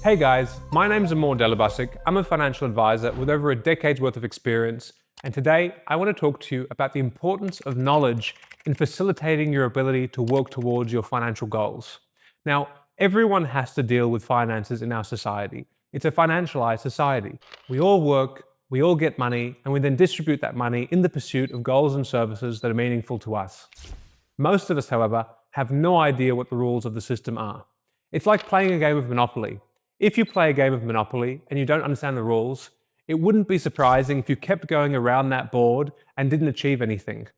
Hey guys, my name's Amor De Libasic. I'm a financial advisor with over a decade's worth of experience, and today I want to talk to you about the importance of knowledge in facilitating your ability to work towards your financial goals. Now, everyone has to deal with finances in our society. It's a financialized society. We all work, we all get money, and we then distribute that money in the pursuit of goals and services that are meaningful to us. Most of us, however, have no idea what the rules of the system are. It's like playing a game of Monopoly. If you play a game of Monopoly and you don't understand the rules, it wouldn't be surprising if you kept going around that board and didn't achieve anything.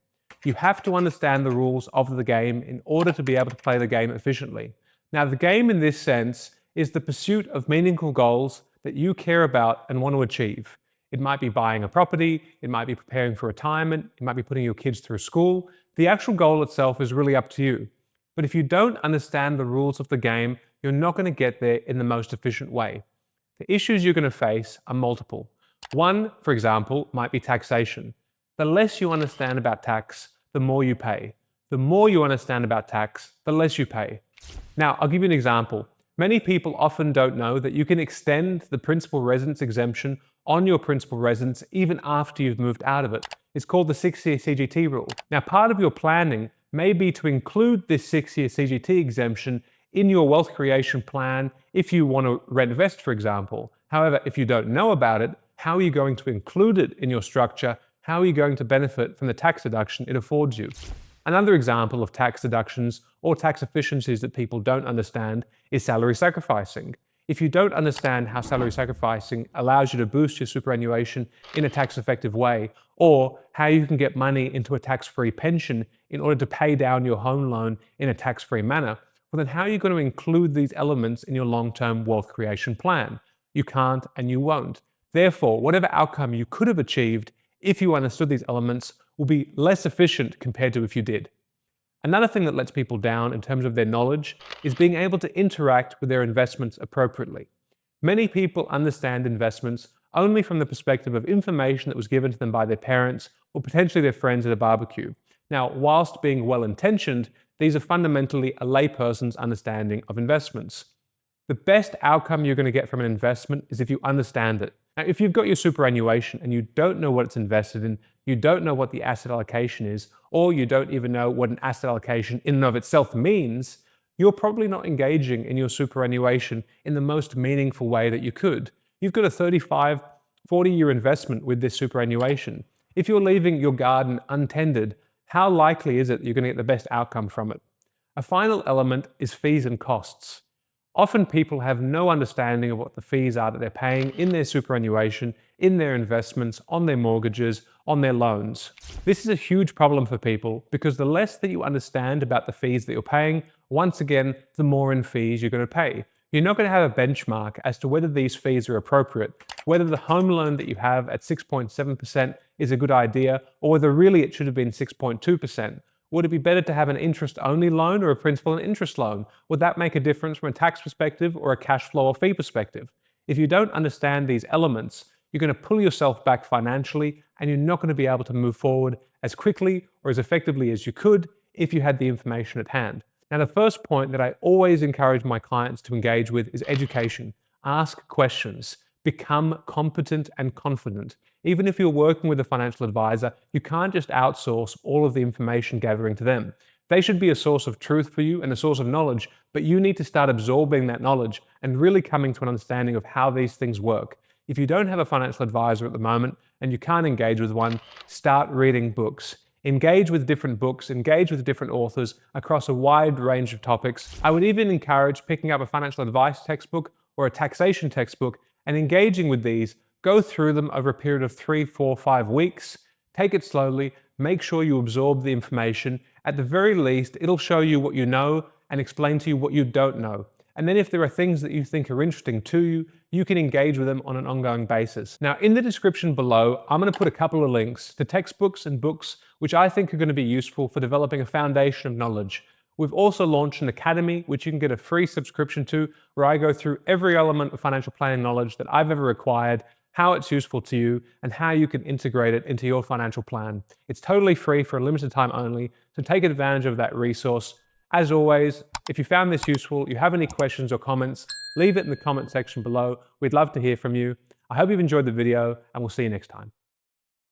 You have to understand the rules of the game in order to be able to play the game efficiently. Now, the game in this sense is the pursuit of meaningful goals that you care about and want to achieve. It might be buying a property, it might be preparing for retirement, it might be putting your kids through school. The actual goal itself is really up to you. But if you don't understand the rules of the game, you're not going to get there in the most efficient way. The issues you're going to face are multiple. One, for example, might be taxation. The less you understand about tax, the more you pay. The more you understand about tax, the less you pay. Now, I'll give you an example. Many people often don't know that you can extend the principal residence exemption on your principal residence even after you've moved out of it. It's called the 6-year CGT rule. Now, part of your planning may be to include this 6-year CGT exemption in your wealth creation plan if you want to reinvest, for example. However, if you don't know about it, how are you going to include it in your structure? How are you going to benefit from the tax deduction it affords you? Another example of tax deductions or tax efficiencies that people don't understand is salary sacrificing. If you don't understand how salary sacrificing allows you to boost your superannuation in a tax-effective way, or how you can get money into a tax-free pension in order to pay down your home loan in a tax-free manner, well then how are you going to include these elements in your long-term wealth creation plan? You can't and you won't. Therefore, whatever outcome you could have achieved if you understood these elements will be less efficient compared to if you did. Another thing that lets people down in terms of their knowledge is being able to interact with their investments appropriately. Many people understand investments only from the perspective of information that was given to them by their parents or potentially their friends at a barbecue. Now, whilst being well-intentioned, these are fundamentally a layperson's understanding of investments. The best outcome you're going to get from an investment is if you understand it. Now, if you've got your superannuation and you don't know what it's invested in, you don't know what the asset allocation is, or you don't even know what an asset allocation in and of itself means, you're probably not engaging in your superannuation in the most meaningful way that you could. You've got a 35, 40-year investment with this superannuation. If you're leaving your garden untended, how likely is it you're going to get the best outcome from it? A final element is fees and costs. Often people have no understanding of what the fees are that they're paying in their superannuation, in their investments, on their mortgages, on their loans. This is a huge problem for people because the less that you understand about the fees that you're paying, once again, the more in fees you're going to pay. You're not going to have a benchmark as to whether these fees are appropriate, whether the home loan that you have at 6.7% is a good idea, or whether really it should have been 6.2%. Would it be better to have an interest-only loan or a principal and interest loan? Would that make a difference from a tax perspective or a cash flow or fee perspective? If you don't understand these elements, you're going to pull yourself back financially and you're not going to be able to move forward as quickly or as effectively as you could if you had the information at hand. Now, the first point that I always encourage my clients to engage with is education. Ask questions. Become competent and confident. Even if you're working with a financial advisor, you can't just outsource all of the information gathering to them. They should be a source of truth for you and a source of knowledge, but you need to start absorbing that knowledge and really coming to an understanding of how these things work. If you don't have a financial advisor at the moment and you can't engage with one, start reading books. Engage with different books, engage with different authors across a wide range of topics. I would even encourage picking up a financial advice textbook or a taxation textbook and engaging with these. Go through them over a period of 3, 4, 5 weeks. Take it slowly. Make sure you absorb the information. At the very least, it'll show you what you know and explain to you what you don't know. And then if there are things that you think are interesting to you, you can engage with them on an ongoing basis. Now, in the description below, I'm going to put a couple of links to textbooks and books which I think are going to be useful for developing a foundation of knowledge. We've also launched an academy, which you can get a free subscription to, where I go through every element of financial planning knowledge that I've ever required, how it's useful to you, and how you can integrate it into your financial plan. It's totally free for a limited time only, so take advantage of that resource. As always, If you found this useful, you have any questions or comments, leave it in the comment section below. We'd love to hear from you. I hope you've enjoyed the video, and we'll see you next time.